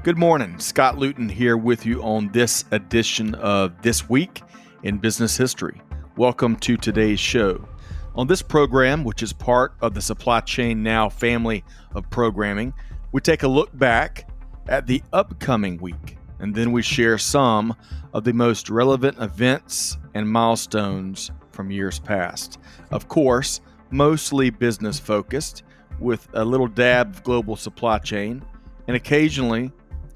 Good morning. Scott Luton here with you on this edition of This Week in Business History. Welcome to today's show. On this program, which is part of the Supply Chain Now family of programming, we take a look back at the upcoming week, and then we share some of the most relevant events and milestones from years past. Of course, mostly business focused, with a little dab of global supply chain, and occasionally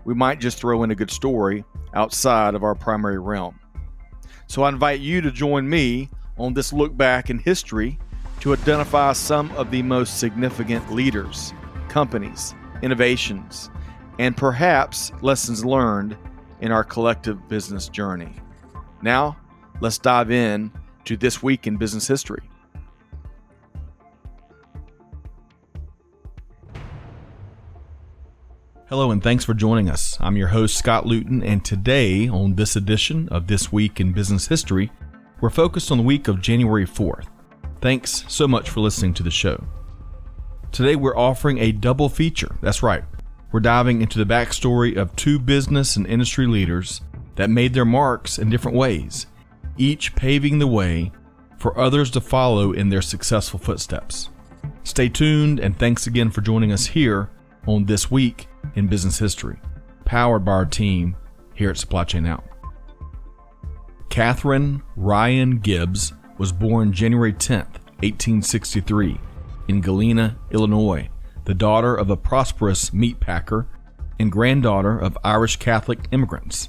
we might just throw in a good story outside of our primary realm. So I invite you to join me on this look back in history to identify some of the most significant leaders, companies, innovations, and perhaps lessons learned in our collective business journey. Now, let's dive in to This Week in Business History. Hello and thanks for joining us. I'm your host, Scott Luton, and today on this edition of This Week in Business History, we're focused on the week of January 4th. Thanks so much for listening to the show. Today we're offering a double feature. That's right. We're diving into the backstory of two business and industry leaders that made their marks in different ways, each paving the way for others to follow in their successful footsteps. Stay tuned, and thanks again for joining us here on This Week in Business History, powered by our team here at Supply Chain Now. Katharine Ryan Gibbs was born January 10th, 1863, in Galena, Illinois, the daughter of a prosperous meat packer and granddaughter of Irish Catholic immigrants.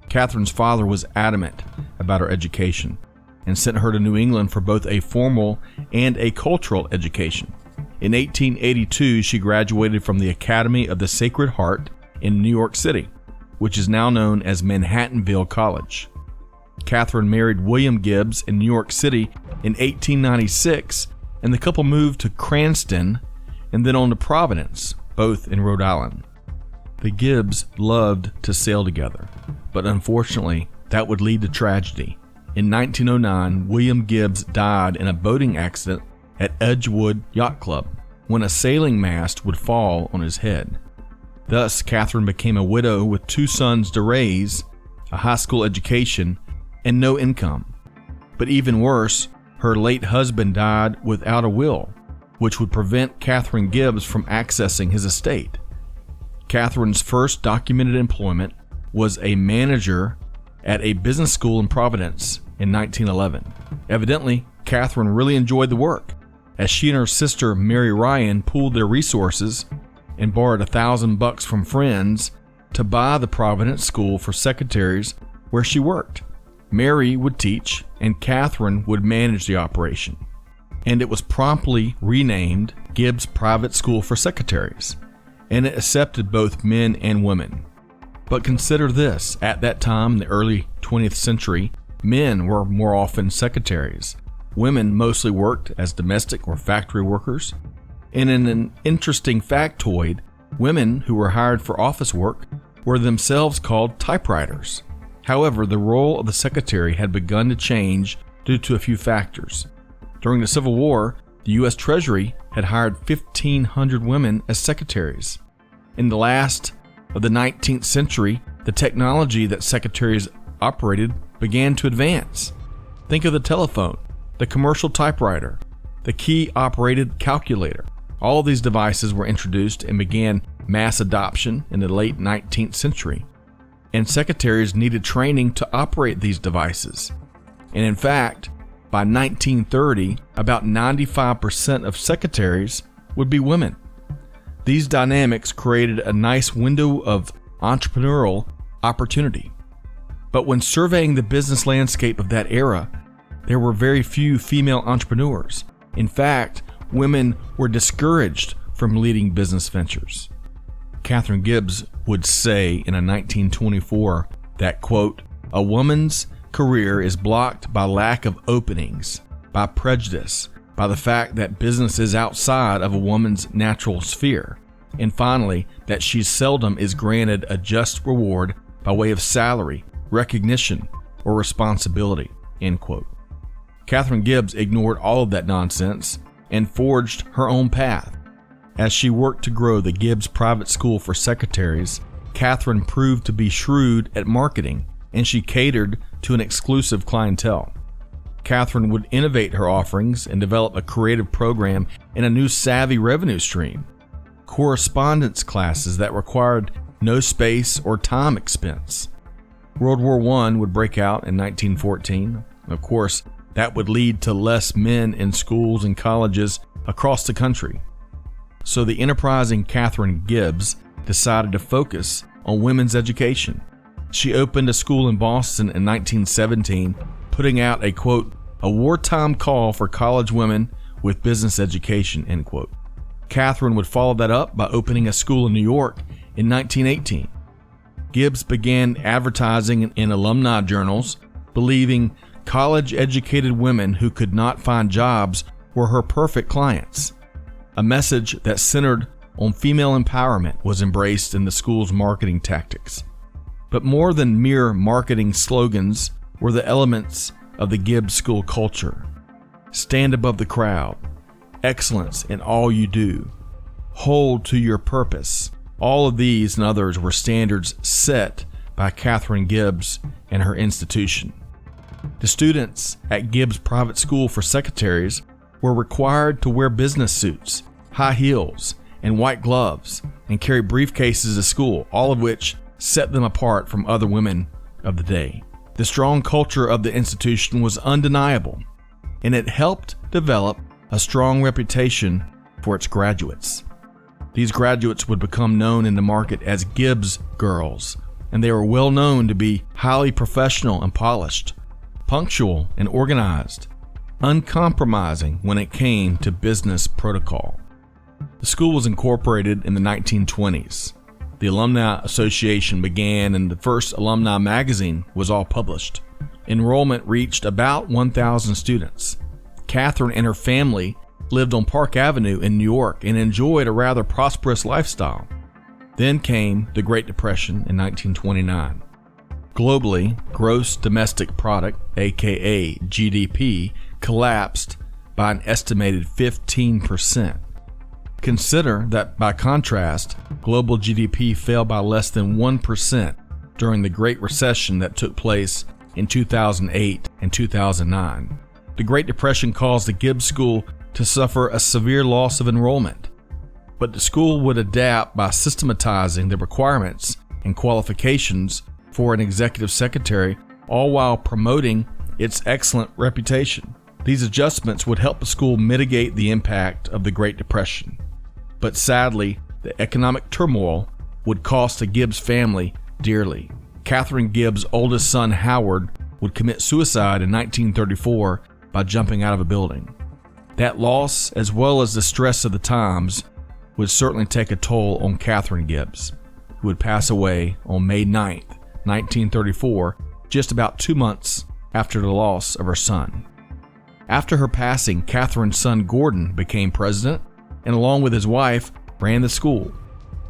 Katharine's father was adamant about her education and sent her to New England for both a formal and a cultural education. In 1882, she graduated from the Academy of the Sacred Heart in New York City, which is now known as Manhattanville College. Katharine married William Gibbs in New York City in 1896, and the couple moved to Cranston and then on to Providence, both in Rhode Island. The Gibbs loved to sail together, but unfortunately, that would lead to tragedy. In 1909, William Gibbs died in a boating accident at Edgewood Yacht Club when a sailing mast would fall on his head. Thus, Katharine became a widow with two sons to raise, a high school education, and no income. But even worse, her late husband died without a will, which would prevent Katharine Gibbs from accessing his estate. Katharine's first documented employment was a manager at a business school in Providence in 1911. Evidently, Katharine really enjoyed the work, as she and her sister Mary Ryan pooled their resources and borrowed $1,000 from friends to buy the Providence School for Secretaries where she worked. Mary would teach and Katharine would manage the operation, and it was promptly renamed Gibbs Private School for Secretaries, and it accepted both men and women. But consider this, at that time in the early 20th century, men were more often secretaries. Women mostly worked as domestic or factory workers. And in an interesting factoid, women who were hired for office work were themselves called typewriters. However, the role of the secretary had begun to change due to a few factors. During the Civil War, the U.S. Treasury had hired 1,500 women as secretaries. In the last of the 19th century, the technology that secretaries operated began to advance. Think of the telephone, the commercial typewriter, the key-operated calculator. All of these devices were introduced and began mass adoption in the late 19th century, and secretaries needed training to operate these devices. And in fact, by 1930, about 95% of secretaries would be women. These dynamics created a nice window of entrepreneurial opportunity. But when surveying the business landscape of that era, there were very few female entrepreneurs. In fact, women were discouraged from leading business ventures. Katharine Gibbs would say in a 1924 that, quote, "A woman's career is blocked by lack of openings, by prejudice, by the fact that business is outside of a woman's natural sphere, and finally, that she seldom is granted a just reward by way of salary, recognition, or responsibility," end quote. Katharine Gibbs ignored all of that nonsense and forged her own path. As she worked to grow the Gibbs Private School for Secretaries Katharine proved to be shrewd at marketing, and she catered to an exclusive clientele. Katharine would innovate her offerings and develop a creative program and a new savvy revenue stream. Correspondence classes that required no space or time expense. World War I would break out in 1914. Of course, that would lead to less men in schools and colleges across the country. So the enterprising Katharine Gibbs decided to focus on women's education. She opened a school in Boston in 1917, putting out a, quote, a wartime call for college women with business education, end quote. Katharine would follow that up by opening a school in New York in 1918. Gibbs began advertising in alumni journals, believing college-educated women who could not find jobs were her perfect clients. A message that centered on female empowerment was embraced in the school's marketing tactics. But more than mere marketing slogans were the elements of the Gibbs school culture. Stand above the crowd, excellence in all you do, hold to your purpose. All of these and others were standards set by Katharine Gibbs and her institution. The students at Gibbs Private School for Secretaries were required to wear business suits, high heels, and white gloves, and carry briefcases to school, all of which set them apart from other women of the day. The strong culture of the institution was undeniable, and it helped develop a strong reputation for its graduates. These graduates would become known in the market as Gibbs girls, and they were well known to be highly professional and polished, punctual and organized, uncompromising when it came to business protocol. The school was incorporated in the 1920s. The Alumni Association began, and the first alumni magazine was all published. Enrollment reached about 1,000 students. Katharine and her family lived on Park Avenue in New York and enjoyed a rather prosperous lifestyle. Then came the Great Depression in 1929. Globally, gross domestic product, aka GDP, collapsed by an estimated 15%. Consider that, by contrast, global GDP fell by less than 1% during the Great Recession that took place in 2008 and 2009. The Great Depression caused the Gibbs School to suffer a severe loss of enrollment, but the school would adapt by systematizing the requirements and qualifications for an executive secretary, all while promoting its excellent reputation. These adjustments would help the school mitigate the impact of the Great Depression. But sadly, the economic turmoil would cost the Gibbs family dearly. Katharine Gibbs' oldest son, Howard, would commit suicide in 1934 by jumping out of a building. That loss, as well as the stress of the times, would certainly take a toll on Katharine Gibbs, who would pass away on May 9th, 1934, just about 2 months after the loss of her son. After her passing, Katharine's son Gordon became president, and along with his wife, ran the school.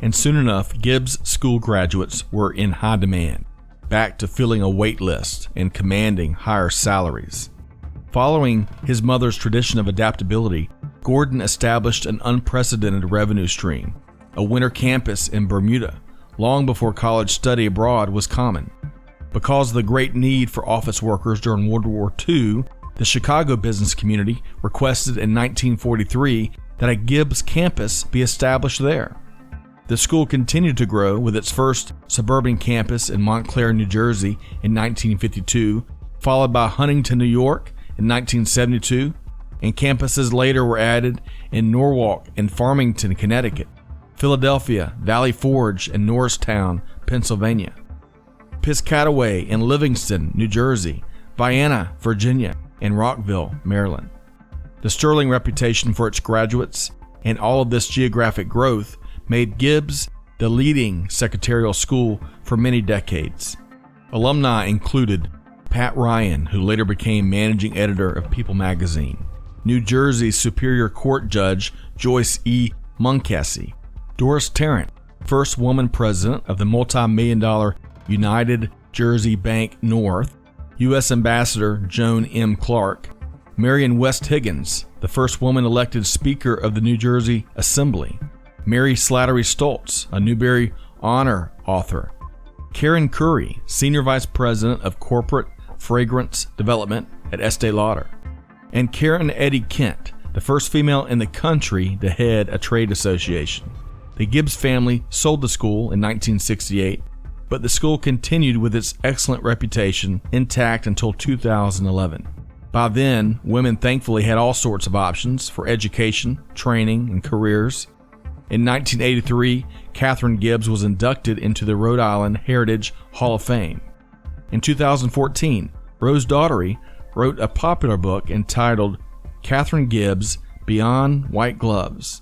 And soon enough, Gibbs school graduates were in high demand, back to filling a wait list and commanding higher salaries. Following his mother's tradition of adaptability, Gordon established an unprecedented revenue stream, a winter campus in Bermuda, long before college study abroad was common. Because of the great need for office workers during World War II, the Chicago business community requested in 1943 that a Gibbs campus be established there. The school continued to grow with its first suburban campus in Montclair, New Jersey in 1952, followed by Huntington, New York in 1972, and campuses later were added in Norwalk and Farmington, Connecticut, Philadelphia, Valley Forge, and Norristown, Pennsylvania, Piscataway and Livingston, New Jersey, Vienna, Virginia, and Rockville, Maryland. The sterling reputation for its graduates and all of this geographic growth made Gibbs the leading secretarial school for many decades. Alumni included Pat Ryan, who later became managing editor of People magazine, New Jersey's Superior Court Judge Joyce E. Munkacy, Doris Tarrant, first woman president of the multi-million-dollar United Jersey Bank North, U.S. Ambassador Joan M. Clark, Marion West Higgins, the first woman elected Speaker of the New Jersey Assembly, Mary Slattery Stultz, a Newberry honor author. Karen Curry, Senior Vice President of Corporate Fragrance Development at Estee Lauder. And Karen Eddy Kent, the first female in the country to head a trade association. The Gibbs family sold the school in 1968, but the school continued with its excellent reputation intact until 2011. By then, women thankfully had all sorts of options for education, training, and careers. In 1983, Katharine Gibbs was inducted into the Rhode Island Heritage Hall of Fame. In 2014, Rose Daughtery wrote a popular book entitled Katharine Gibbs Beyond White Gloves,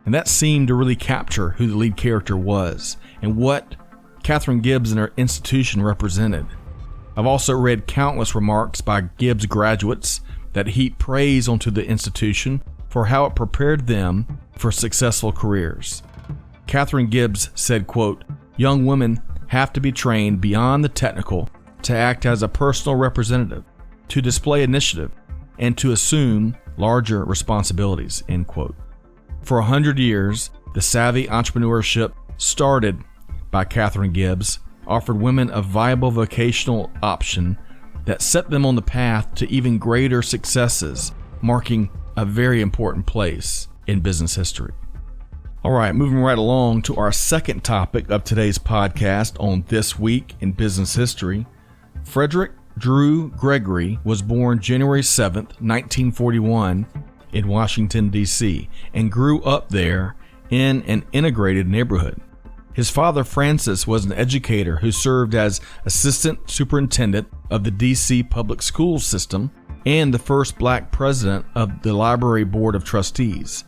and that seemed to really capture who the lead character was and what Katharine Gibbs and her institution represented. I've also read countless remarks by Gibbs graduates that heap praise onto the institution for how it prepared them for successful careers. Katharine Gibbs said, quote, "Young women have to be trained beyond the technical to act as a personal representative, to display initiative, and to assume larger responsibilities," end quote. For 100 years, the savvy entrepreneurship started by Katharine Gibbs offered women a viable vocational option that set them on the path to even greater successes, marking a very important place in business history. All right, moving right along to our second topic of today's podcast on This Week in Business History. Frederick Drew Gregory was born January 7th, 1941 in Washington, D.C., and grew up there in an integrated neighborhood. His father, Francis, was an educator who served as assistant superintendent of the D.C. public school system and the first black president of the Library Board of Trustees.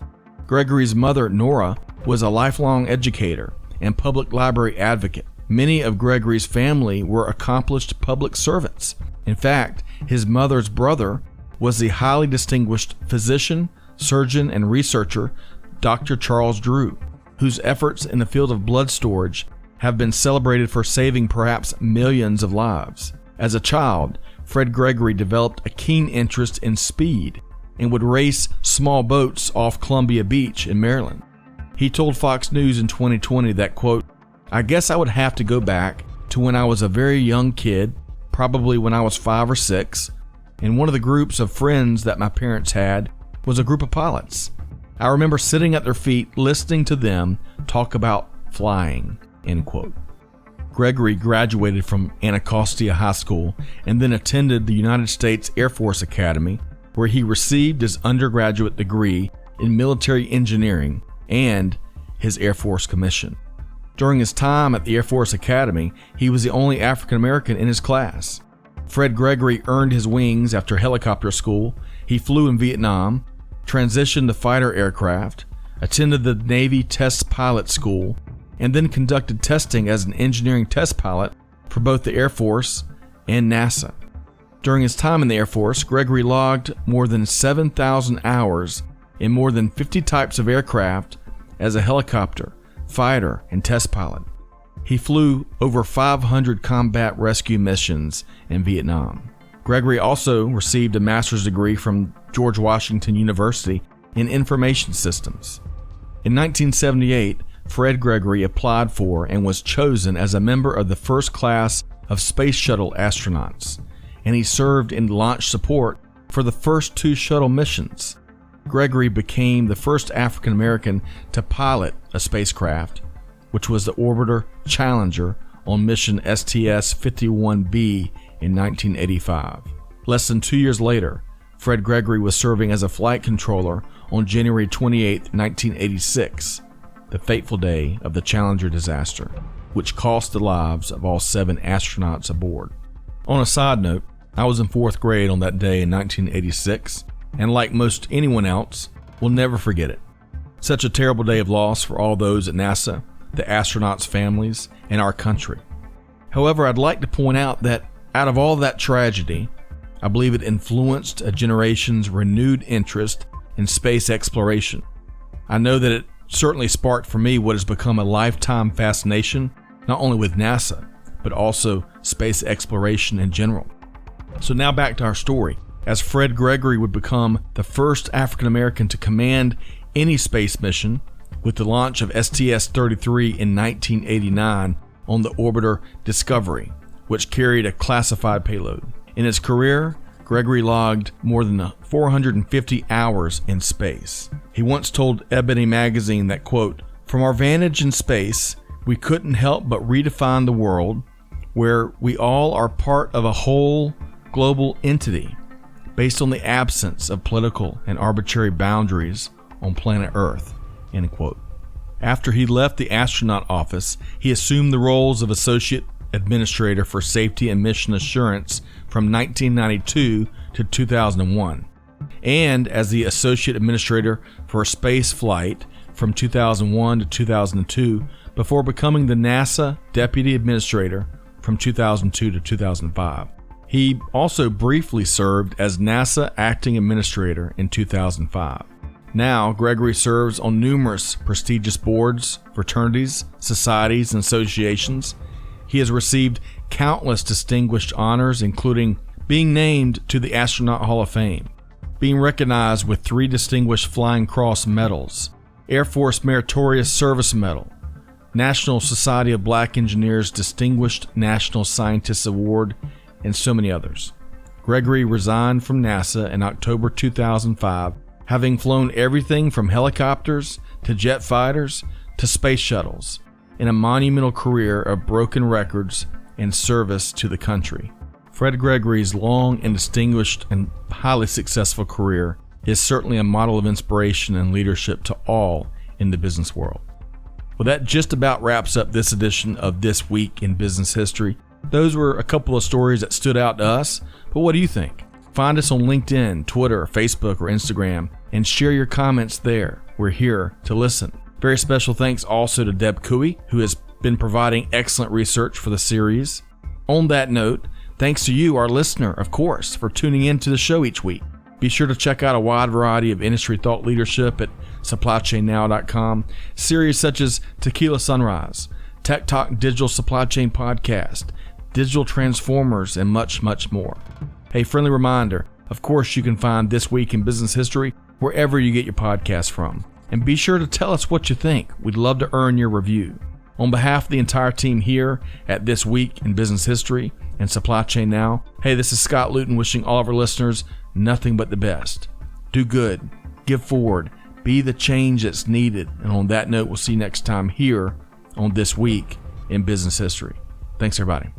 Gregory's mother, Nora, was a lifelong educator and public library advocate. Many of Gregory's family were accomplished public servants. In fact, his mother's brother was the highly distinguished physician, surgeon, and researcher, Dr. Charles Drew, whose efforts in the field of blood storage have been celebrated for saving perhaps millions of lives. As a child, Fred Gregory developed a keen interest in speed and would race small boats off Columbia Beach in Maryland. He told Fox News in 2020 that, quote, "I guess I would have to go back to when I was a very young kid, probably when I was 5 or 6, and one of the groups of friends that my parents had was a group of pilots. I remember sitting at their feet listening to them talk about flying," end quote. Gregory graduated from Anacostia High School and then attended the United States Air Force Academy, where he received his undergraduate degree in military engineering and his Air Force commission. During his time at the Air Force Academy, he was the only African American in his class. Fred Gregory earned his wings after helicopter school. He flew in Vietnam, transitioned to fighter aircraft, attended the Navy Test Pilot School, and then conducted testing as an engineering test pilot for both the Air Force and NASA. During his time in the Air Force, Gregory logged more than 7,000 hours in more than 50 types of aircraft as a helicopter, fighter, and test pilot. He flew over 500 combat rescue missions in Vietnam. Gregory also received a master's degree from George Washington University in information systems. In 1978, Fred Gregory applied for and was chosen as a member of the first class of Space Shuttle astronauts, and he served in launch support for the first 2 shuttle missions. Gregory became the first African American to pilot a spacecraft, which was the orbiter Challenger on mission STS-51B in 1985. Less than 2 years later, Fred Gregory was serving as a flight controller on January 28, 1986, the fateful day of the Challenger disaster, which cost the lives of all 7 astronauts aboard. On a side note, I was in 4th grade on that day in 1986, and like most anyone else, will never forget it. Such a terrible day of loss for all those at NASA, the astronauts' families, and our country. However, I'd like to point out that out of all that tragedy, I believe it influenced a generation's renewed interest in space exploration. I know that it certainly sparked for me what has become a lifetime fascination, not only with NASA, but also space exploration in general. So now back to our story. As Fred Gregory would become the first African American to command any space mission, with the launch of STS-33 in 1989 on the orbiter Discovery, which carried a classified payload. In his career, Gregory logged more than 450 hours in space. He once told Ebony magazine that, quote, "From our vantage in space, we couldn't help but redefine the world where we all are part of a whole global entity based on the absence of political and arbitrary boundaries on planet Earth," end quote. After he left the astronaut office, he assumed the roles of Associate Administrator for Safety and Mission Assurance from 1992 to 2001, and as the Associate Administrator for Space Flight from 2001 to 2002, before becoming the NASA Deputy Administrator from 2002 to 2005. He also briefly served as NASA Acting Administrator in 2005. Now, Gregory serves on numerous prestigious boards, fraternities, societies, and associations. He has received countless distinguished honors, including being named to the Astronaut Hall of Fame, being recognized with 3 Distinguished Flying Cross medals, Air Force Meritorious Service Medal, National Society of Black Engineers Distinguished National Scientist Award, and so many others. Gregory resigned from NASA in October 2005, having flown everything from helicopters to jet fighters to space shuttles, in a monumental career of broken records and service to the country. Fred Gregory's long and distinguished and highly successful career is certainly a model of inspiration and leadership to all in the business world. Well, that just about wraps up this edition of This Week in Business History. Those were a couple of stories that stood out to us, but what do you think? Find us on LinkedIn, Twitter, Facebook, or Instagram, and share your comments there. We're here to listen. Very special thanks also to Deb Cooey, who has been providing excellent research for the series. On that note, thanks to you, our listener, of course, for tuning in to the show each week. Be sure to check out a wide variety of industry thought leadership at supplychainnow.com. Series such as Tequila Sunrise, Tech Talk Digital Supply Chain Podcast, Digital Transformers, and much, much more. Hey, friendly reminder, of course, you can find This Week in Business History wherever you get your podcasts from. And be sure to tell us what you think. We'd love to earn your review. On behalf of the entire team here at This Week in Business History and Supply Chain Now, hey, this is Scott Luton wishing all of our listeners nothing but the best. Do good, give forward, be the change that's needed. And on that note, we'll see you next time here on This Week in Business History. Thanks, everybody.